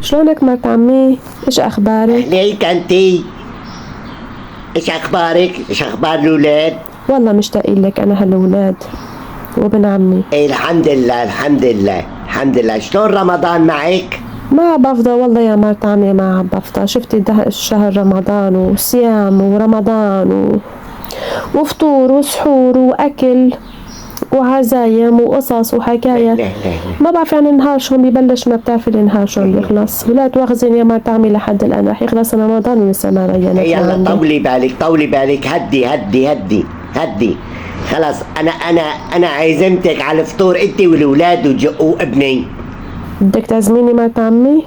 شلونك مرت عمي؟ ايش اخبارك؟ أهليك أنتي. إيش أخبارك؟ إيش أخبار الأولاد؟ والله مشتاقين لك انا هالولاد وابن عمي. إيه الحمد لله الحمد لله الحمد لله. شلون رمضان معك؟ ما بفضى والله يا مرت عمي، ما بفضى. شفتي شهر رمضان وصيام ورمضان وفطور وسحور واكل وعزايم وقصص وحكايات. لا لا لا. ما بعرف يعني النهار شلون ببلش، ما بتعرفي النهار شلون بيخلص. ولا تواخذيني يا مرت عمي لحد الان رح يخلص رمضان ولسه ما بينت يلا لعندي. طولي بالك طولي بالك. هدي. خلاص أنا عزمتك على الفطور أنت والأولاد وابني. بدك تعزميني مرت عمي؟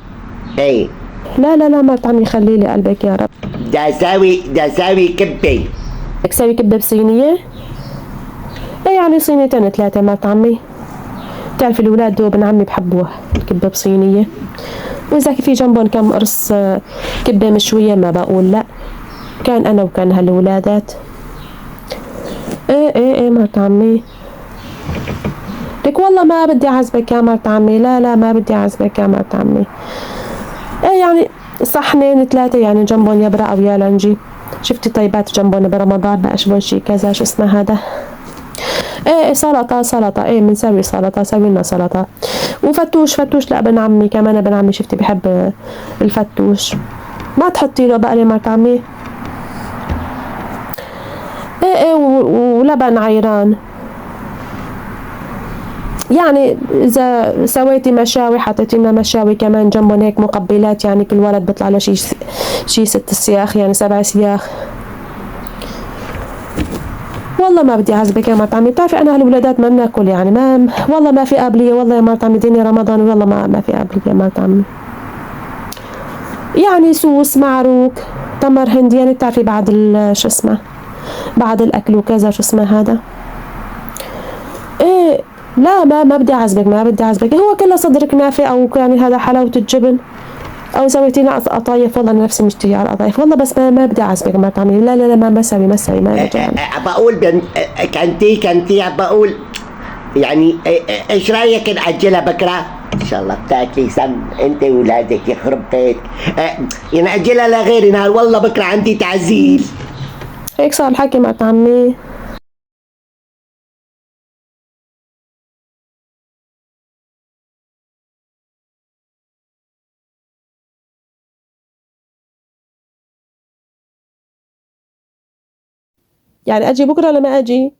إيه. لا مرت عمي، خلي لي قلبك يا رب. دا أساوي كبة. بدك تسوي كبة بصينية؟ ايه يعني صينيتين ثلاثة مرت عمي. بتعرفي الولاد وابن عمي بحبوها الكبة بصينية، وإذا في جنبهم كم قرص كبة مشوية ما بقول لا. كان أنا وكان هالولادات. ايه مرت عمي. لك والله ما بدي أعزبك يا مرت عمي، لا ما بدي أعزبك يا مرت عمي. ايه يعني صحنين ثلاثة يعني جنبهم يا برا أو يا لنجي. شفتي طيبات جنبهم برمضان بقى شو شي كذا شو اسمه هذا. ايه سلطة ايه بنسوي سلطة، سوي لنا سلطة. وفتوش لابن عمي كمان، ابن عمي شفتي بحب الفتوش. ما تحطي له بقى مرت عمي. ايه ولبن عيران. يعني اذا سويتي مشاوي حطيتي لنا مشاوي كمان جنبهم هيك مقبلات، يعني كل ولد بيطلع له شي 6 سياخ يعني 7 سياخ. والله ما بدي اعذبك يا مرت عمي، بتعرفي انا هالولادات ما بناكل يعني، ما والله ما في قابليه والله يا مرت عمي. ديني رمضان والله ما في قابليه يا مرت عمي. يعني سوس معروك تمر هندي يعني بتعرفي بعد شو اسمه بعد الاكل وكذا شو اسمه هذا. ايه لا ما بدي اعذبك ما بدي اعذبك. هو كله صدر كنافه او يعني هذا حلاوه الجبن، او سويتي لنا قطايف. والله انا نفسي مشتهيه على القطايف والله، بس ما بدي اعذبك مرت عمي. لا ما بسوي ما بدي يعني. بقول كنتي بقول يعني ايش رايك نأجلها بكره؟ ان شاء الله بتاكلي سم انت وولادك يخرب بيت. يعني نأجلها لغير نهار، والله بكره عندي تعزيل. هيك صار الحكي مرت عمي. يعني اجي بكره ولا ما اجي؟